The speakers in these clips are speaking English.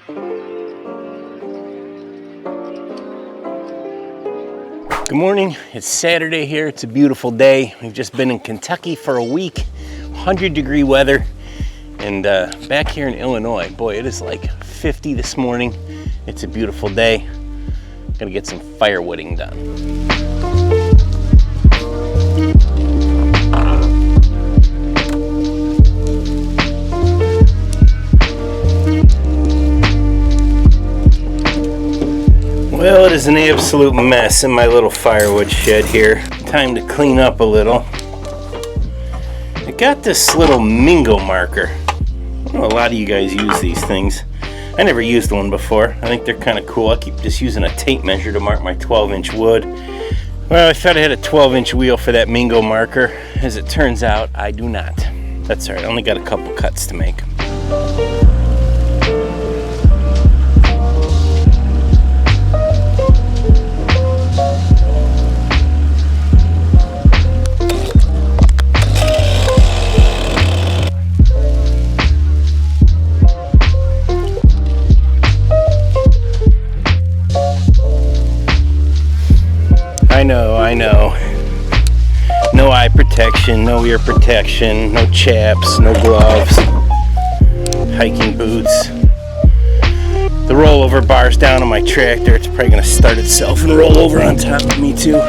Good morning, it's Saturday here. It's a beautiful day. We've just been in Kentucky for a week, 100-degree weather. And back here in Illinois, boy, it is like 50 this morning. It's a beautiful day. Gonna get some firewooding done. Well, it is an absolute mess in my little firewood shed here. Time to clean up a little. I got this little Mingo marker. I know a lot of you guys use these things. I never used one before. I think they're kind of cool. I keep just using a tape measure to mark my 12-inch wood. Well, I thought I had a 12-inch wheel for that Mingo marker. As it turns out, I do not. That's all right. I only got a couple cuts to make. I know. No eye protection, no ear protection, no chaps, no gloves, hiking boots. The rollover bar's down on my tractor. It's probably gonna start itself and roll over on top of me too.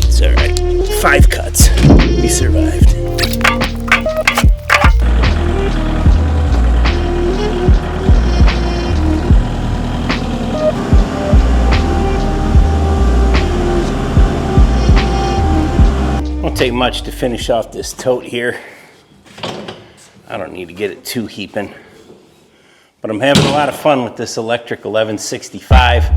It's all right. 5 cuts. We survived. Won't take much to finish off this tote here. I don't need to get it too heaping, but I'm having a lot of fun with this electric 1165.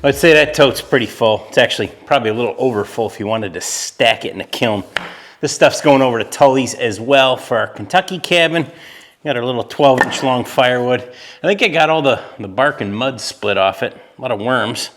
I'd say that tote's pretty full. It's actually probably a little over full if you wanted to stack it in a kiln. This stuff's going over to Tully's as well for our Kentucky cabin. Got our little 12-inch long firewood. I think I got all the bark and mud split off it. A lot of worms.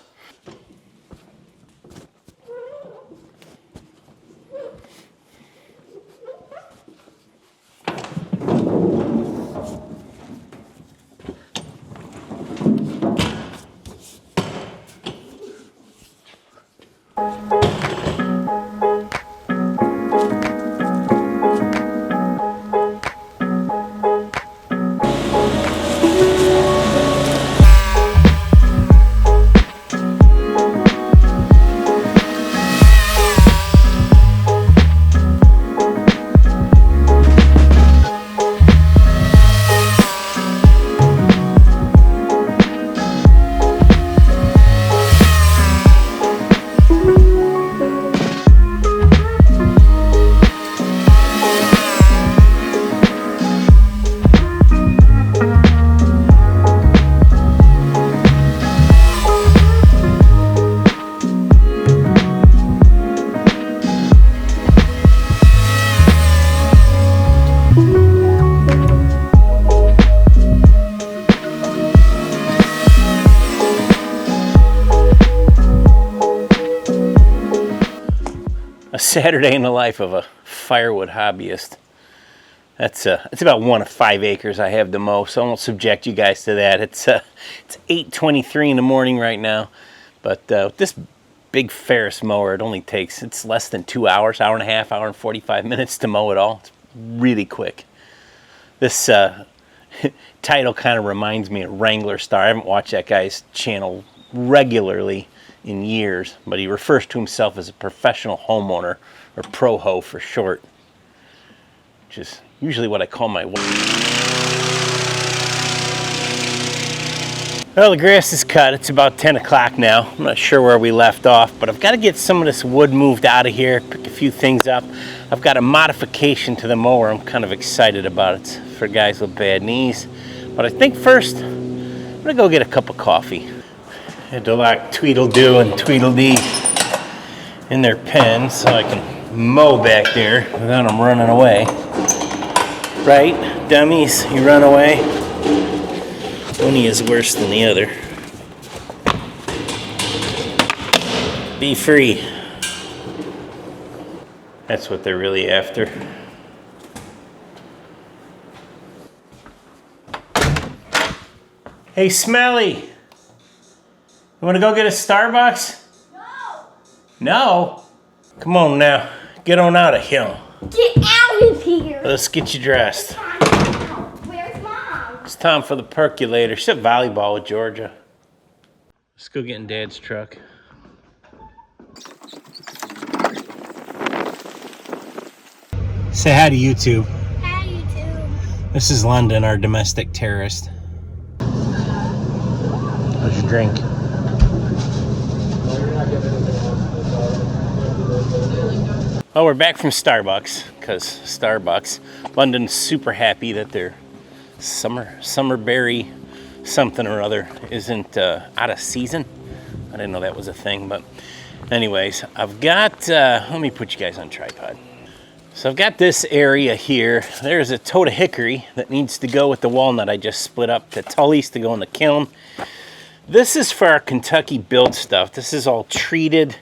Saturday in the life of a firewood hobbyist. It's about 1 of 5 acres I have to mow, so I won't subject you guys to that. It's 8:23 in the morning right now, but with this big Ferris mower, it's less than 2 hours, hour and a half, hour and 45 minutes to mow it all. It's really quick. This title kind of reminds me of Wrangler Star. I haven't watched that guy's channel regularly in years, but he refers to himself as a professional homeowner, or pro-ho for short, which is usually what I call my wife. Well, the grass is cut. It's about 10 o'clock now. I'm not sure where we left off, but I've got to get some of this wood moved out of here, pick a few things up. I've got a modification to the mower I'm kind of excited about. It's for guys with bad knees. But I think first, I'm going to go get a cup of coffee. I had to lock Tweedledoo and Tweedledee in their pen so I can mow back there without them running away. Right, dummies? You run away? One is worse than the other. Be free. That's what they're really after. Hey, Smelly! You want to go get a Starbucks? No! No? Come on now. Get on out of here. Get out of here! Let's get you dressed. Where's Mom? It's time for the percolator. She's at volleyball with Georgia. Let's go get in Dad's truck. Say hi to YouTube. Hi, YouTube. This is London, our domestic terrorist. How's your drink? Well, we're back from Starbucks, because Starbucks. London's super happy that their summerberry something or other isn't out of season. I didn't know that was a thing, but anyways, I've got, let me put you guys on tripod. So I've got this area here. There's a tote of hickory that needs to go with the walnut I just split up to tullies to go in the kiln. This is for our Kentucky build stuff. This is all treated,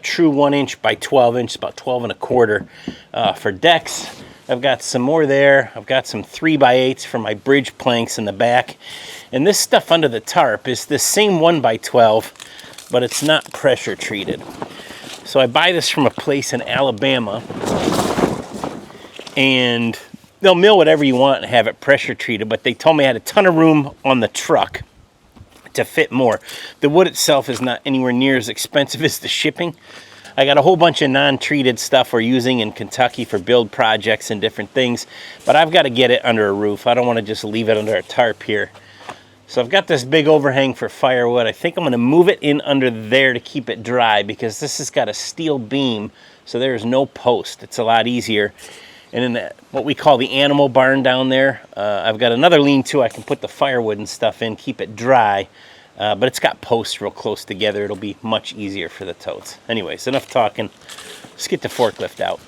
true 1 inch by 12 inch, about 12 1/4 for decks. I've got some more there. I've got some 3x8s for my bridge planks in the back. And this stuff under the tarp is the same 1x12, but it's not pressure treated. So I buy this from a place in Alabama, and they'll mill whatever you want and have it pressure treated, but they told me I had a ton of room on the truck to fit more. The wood itself is not anywhere near as expensive as the shipping. I got a whole bunch of non-treated stuff we're using in Kentucky for build projects and different things, but I've got to get it under a roof. I don't want to just leave it under a tarp here. So I've got this big overhang for firewood. I think I'm going to move it in under there to keep it dry, because this has got a steel beam, so there is no post. It's a lot easier. And in that, what we call the animal barn down there, I've got another lean-to I can put the firewood and stuff in, keep it dry, but it's got posts real close together. It'll be much easier for the totes. Anyways, enough talking. Let's get the forklift out.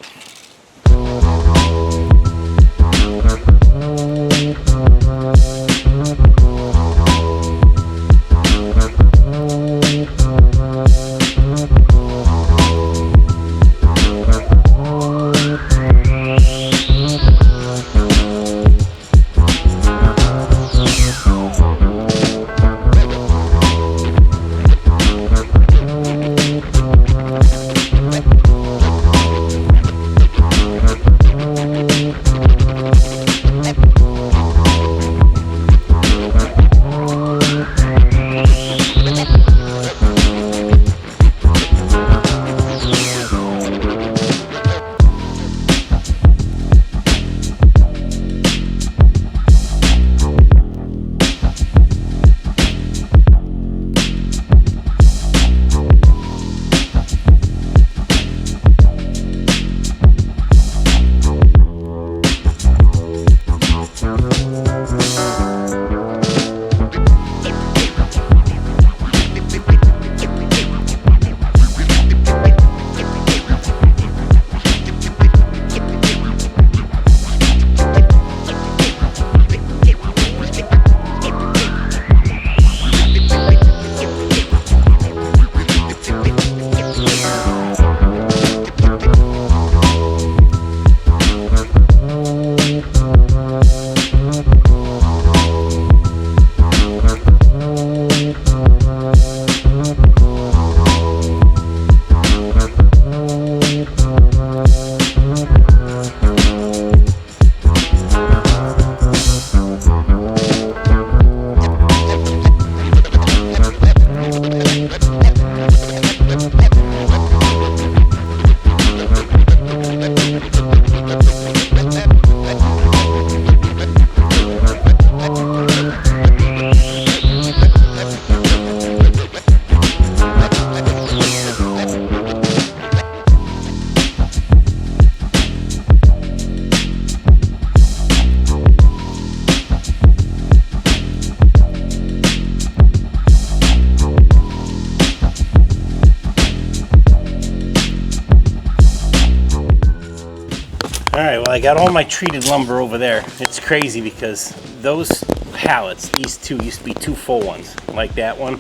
Alright, well I got all my treated lumber over there. It's crazy because those pallets, these two used to be two full ones, like that one.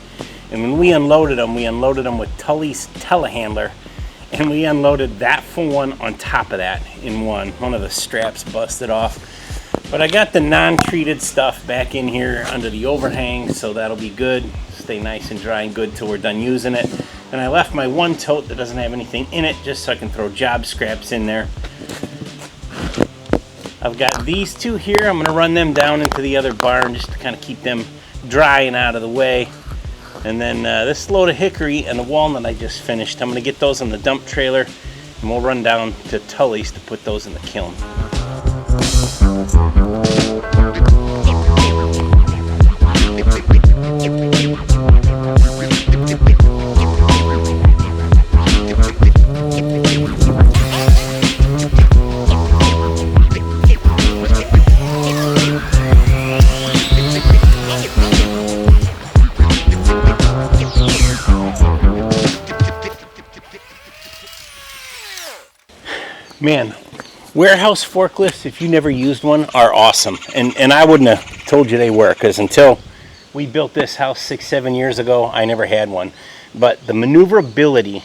And when we unloaded them with Tully's telehandler, and we unloaded that full one on top of that in one. One of the straps busted off. But I got the non-treated stuff back in here under the overhang, so that'll be good. Stay nice and dry and good till we're done using it. And I left my one tote that doesn't have anything in it just so I can throw job scraps in there. I've got these two here. I'm going to run them down into the other barn just to kind of keep them dry and out of the way. And then this load of hickory and the walnut I just finished, I'm going to get those on the dump trailer and we'll run down to Tully's to put those in the kiln. Man, warehouse forklifts, if you never used one, are awesome. And I wouldn't have told you they were, because until we built this house 6-7 years ago, I never had one. But the maneuverability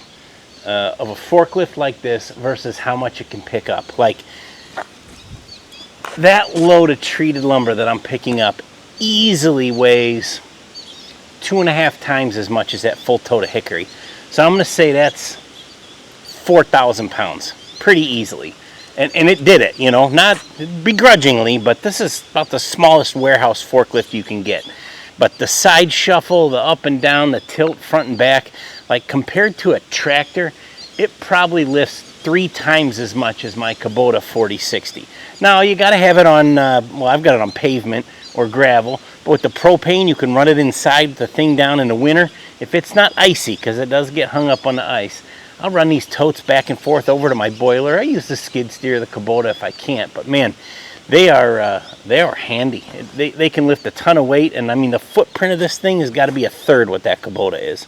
of a forklift like this versus how much it can pick up. Like, that load of treated lumber that I'm picking up easily weighs 2.5 times as much as that full tote of hickory. So I'm going to say that's 4,000 pounds. Pretty easily, and it did it, you know, not begrudgingly, but this is about the smallest warehouse forklift you can get. But the side shuffle, the up and down, the tilt front and back, like compared to a tractor, it probably lifts 3 times as much as my Kubota 4060. Now you got to have it on well, I've got it on pavement or gravel, but with the propane you can run it inside the thing down in the winter if it's not icy, because it does get hung up on the ice. I'll run these totes back and forth over to my boiler. I use the skid steer, the Kubota if I can't, but man, they are handy. They can lift a ton of weight, and I mean the footprint of this thing has got to be 1/3 what that Kubota is.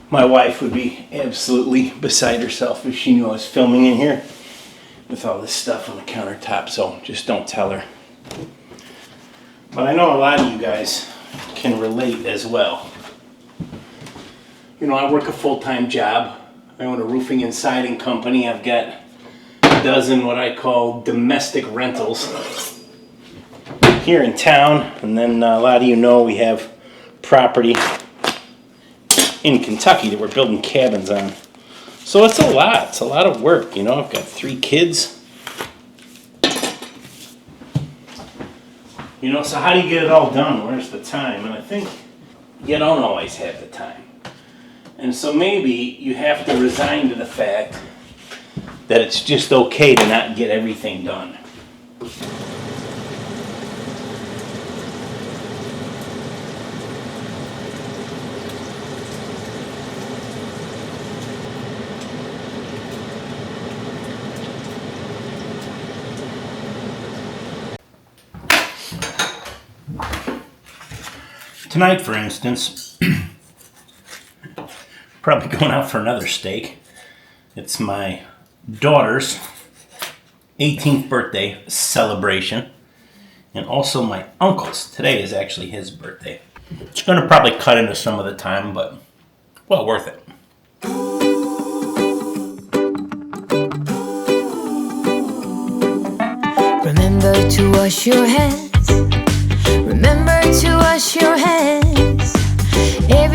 My wife would be absolutely beside herself if she knew I was filming in here with all this stuff on the countertop, so just don't tell her. But I know a lot of you guys can relate as well. You know, I work a full-time job. I own a roofing and siding company. I've got a dozen what I call domestic rentals here in town. And then a lot of you know we have property in Kentucky that we're building cabins on. So it's a lot. It's a lot of work, you know. I've got 3 kids. You know, so how do you get it all done? Where's the time? And I think you don't always have the time. And so maybe you have to resign to the fact that it's just okay to not get everything done. Tonight, for instance, probably going out for another steak. It's my daughter's 18th birthday celebration, and also my uncle's. Today is actually his birthday. It's going to probably cut into some of the time, but well worth it. Remember to wash your hands. Remember to wash your hands.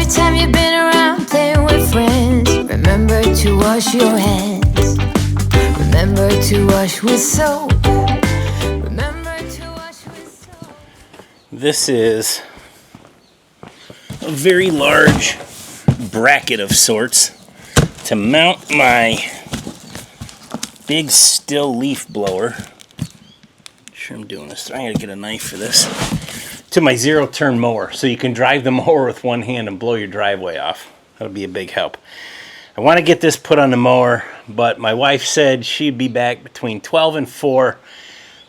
Every time you've been around playing with friends, remember to wash your hands. Remember to wash with soap. Remember to wash with soap. This is a very large bracket of sorts to mount my big still leaf blower. Sure I'm doing this. I gotta get a knife for this. To my zero-turn mower, so you can drive the mower with one hand and blow your driveway off. That'll be a big help. I want to get this put on the mower, but my wife said she'd be back between 12 and 4.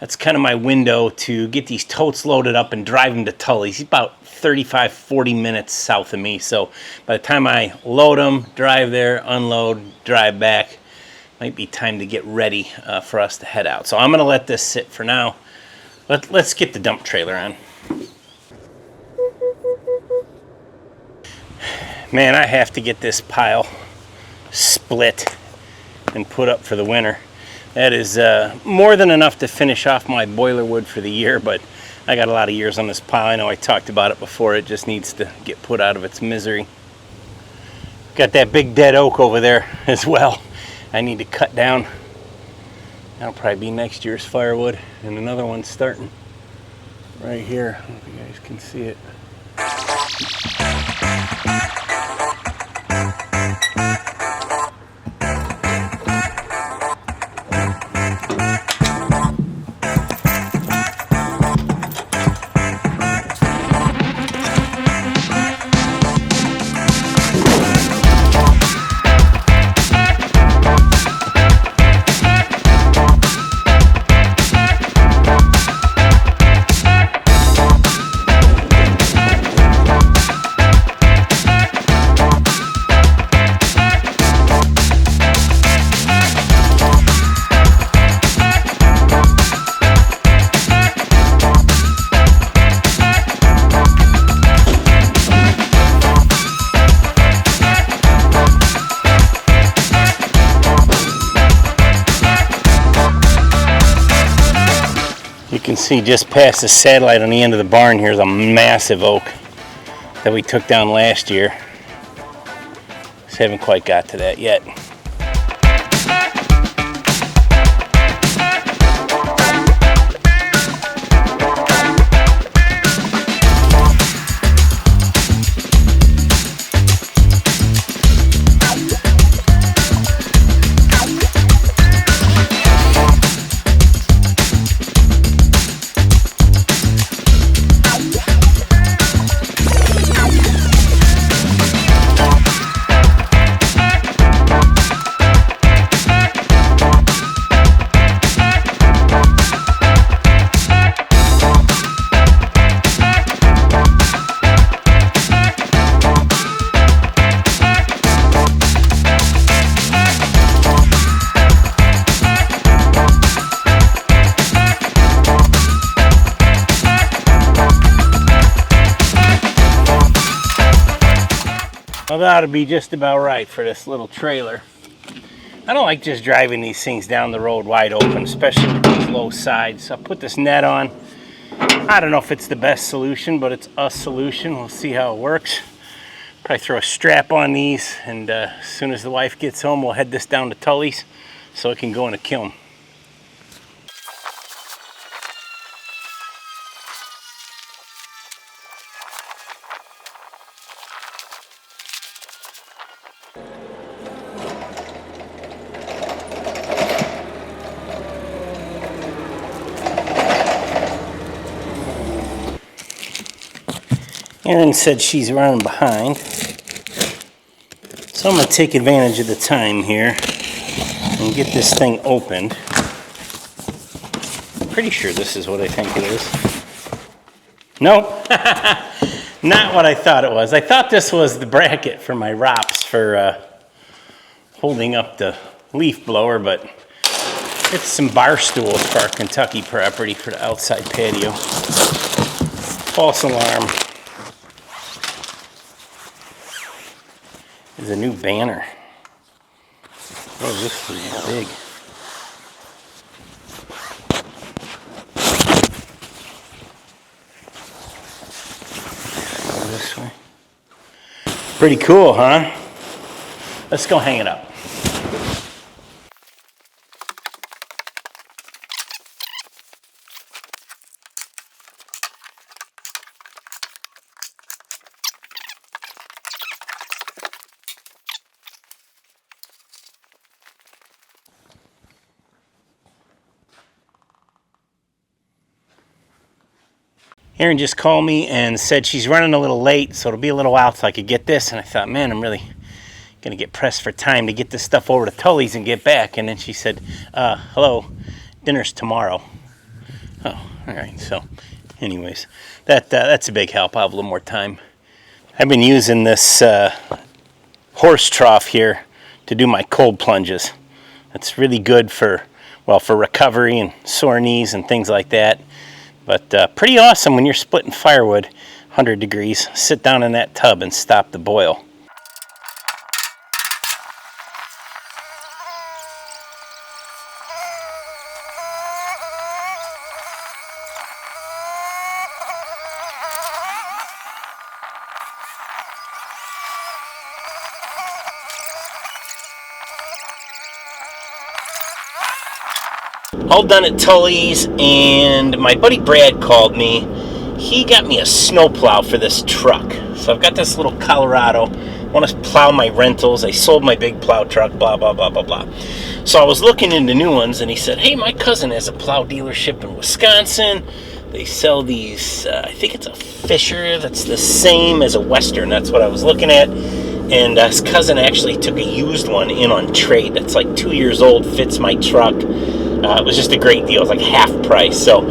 That's kind of my window to get these totes loaded up and drive them to Tully's. He's about 35-40 minutes south of me, so by the time I load them, drive there, unload, drive back, might be time to get ready for us to head out. So I'm going to let this sit for now. Let's get the dump trailer on. Man, I have to get this pile split and put up for the winter. That is more than enough to finish off my boiler wood for the year, but I got a lot of years on this pile. I know I talked about it before. It just needs to get put out of its misery. Got that big dead oak over there as well. I need to cut down. That'll probably be next year's firewood. And another one starting right here. I don't know if you guys can see it. You can see just past the satellite on the end of the barn here is a massive oak that we took down last year. Just haven't quite got to that yet. Well, that ought to be just about right for this little trailer. I don't like just driving these things down the road wide open, especially with these low sides. I'll put this net on. I don't know if it's the best solution, but it's a solution. We'll see how it works. Probably throw a strap on these, and as soon as the wife gets home, we'll head this down to Tully's so it can go in a kiln. Erin said she's running behind, so I'm going to take advantage of the time here and get this thing opened. Pretty sure this is what I think it is. Nope, not what I thought it was. I thought this was the bracket for my ROPS for holding up the leaf blower, but it's some bar stools for our Kentucky property for the outside patio. False alarm. There's a new banner. Oh, this is big. Go this way. Pretty cool, huh? Let's go hang it up. Erin just called me and said she's running a little late, so it'll be a little while till I could get this. And I thought, man, I'm really gonna get pressed for time to get this stuff over to Tully's and get back. And then she said, hello, dinner's tomorrow. Oh, all right. So anyways, that's a big help. I'll have a little more time. I've been using this horse trough here to do my cold plunges. It's really good for recovery and sore knees and things like that. But pretty awesome when you're splitting firewood 100 degrees. Sit down in that tub and stop the boil. All done at Tully's, and my buddy Brad called me. He got me a snowplow for this truck. So I've got this little Colorado. I want to plow my rentals. I sold my big plow truck, blah, blah, blah, blah, blah. So I was looking into new ones, and he said, hey, my cousin has a plow dealership in Wisconsin. They sell these, I think it's a Fisher that's the same as a Western. That's what I was looking at. And his cousin actually took a used one in on trade that's like 2 years old, fits my truck. It was just a great deal. It was like half price. So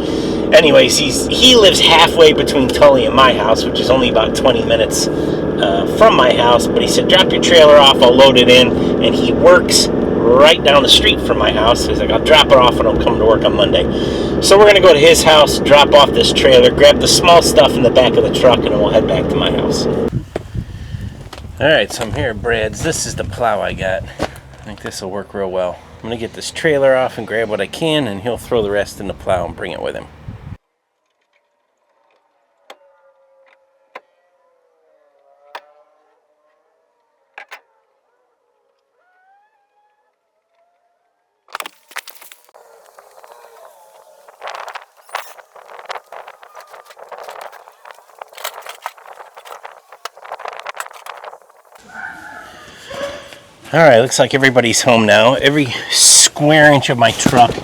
anyways, he lives halfway between Tully and my house, which is only about 20 minutes from my house. But he said, drop your trailer off, I'll load it in. And he works right down the street from my house. He's like, I'll drop it off and I'll come to work on Monday. So we're going to go to his house, drop off this trailer, grab the small stuff in the back of the truck, and then we'll head back to my house. All right, so I'm here at Brad's. This is the plow I got. I think this will work real well. I'm going to get this trailer off and grab what I can, and he'll throw the rest in the plow and bring it with him. All right, looks like everybody's home now. Every square inch of my truck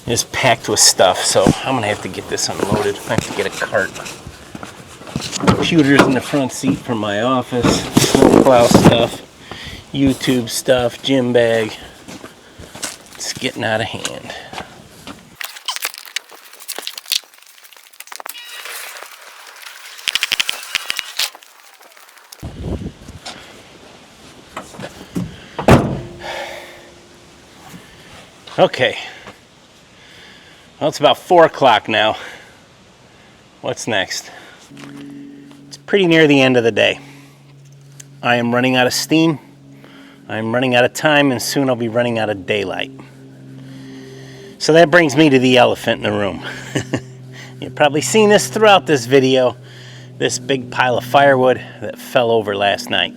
is packed with stuff, so I'm gonna have to get this unloaded. I have to get a cart. Computers in the front seat from my office, snowplow stuff, YouTube stuff, gym bag. It's getting out of hand. Okay, well, it's about 4 o'clock now. What's next? It's pretty near the end of the day. I am running out of steam, I'm running out of time, and soon I'll be running out of daylight. So that brings me to the elephant in the room. You've probably seen this throughout this video, this big pile of firewood that fell over last night.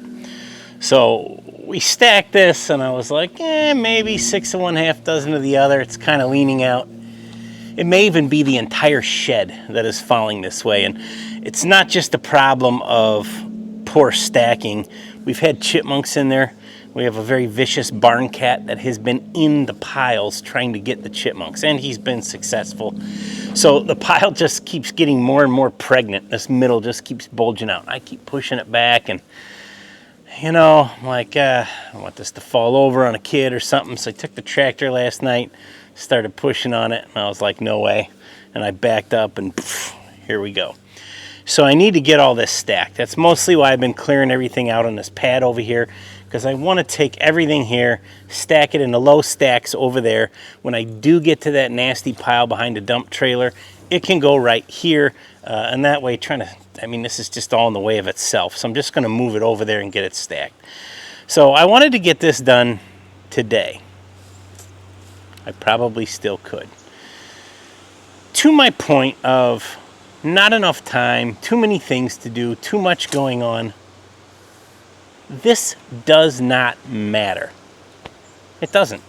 So we stacked this, and I was like, maybe 6 of one, half dozen of the other. It's kind of leaning out. It may even be the entire shed that is falling this way. And it's not just a problem of poor stacking. We've had chipmunks in there. We have a very vicious barn cat that has been in the piles trying to get the chipmunks, and he's been successful. So the pile just keeps getting more and more pregnant. This middle just keeps bulging out. I keep pushing it back, and you know, I'm like, I want this to fall over on a kid or something. So I took the tractor last night, started pushing on it, and I was like, no way. And I backed up, and here we go. So I need to get all this stacked. That's mostly why I've been clearing everything out on this pad over here, because I want to take everything here, stack it into low stacks over there. When I do get to that nasty pile behind the dump trailer, it can go right here, and that way this is just all in the way of itself. So I'm just going to move it over there and get it stacked. So I wanted to get this done today. I probably still could. To my point of not enough time, too many things to do, too much going on. This does not matter. It doesn't.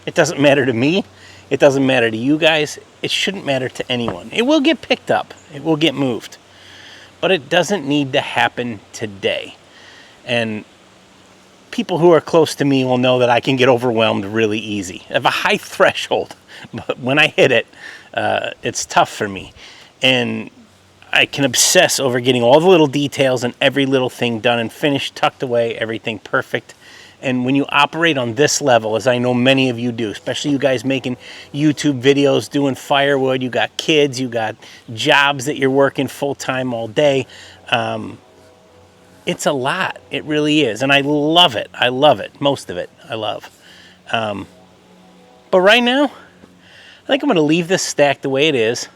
It doesn't matter to me. It doesn't matter to you guys. It shouldn't matter to anyone. It will get picked up. It will get moved. But it doesn't need to happen today. And people who are close to me will know that I can get overwhelmed really easy. I have a high threshold, but when I hit it, it's tough for me. And I can obsess over getting all the little details and every little thing done and finished, tucked away, everything perfect. And when you operate on this level, as I know many of you do, especially you guys making YouTube videos, doing firewood, you got kids, you got jobs that you're working full-time all day, it's a lot. It really is. And I love it. I love it. Most of it I love. But right now, I think I'm going to leave this stack the way it is.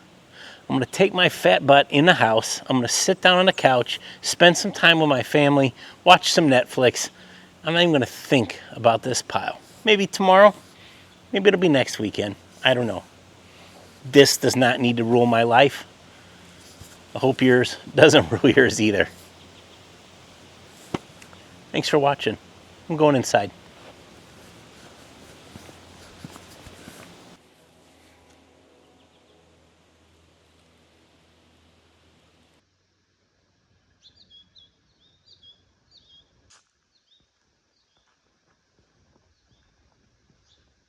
I'm going to take my fat butt in the house. I'm going to sit down on the couch, spend some time with my family, watch some Netflix. I'm not even going to think about this pile. Maybe tomorrow. Maybe it'll be next weekend. I don't know. This does not need to rule my life. I hope yours doesn't rule yours either. Thanks for watching. I'm going inside.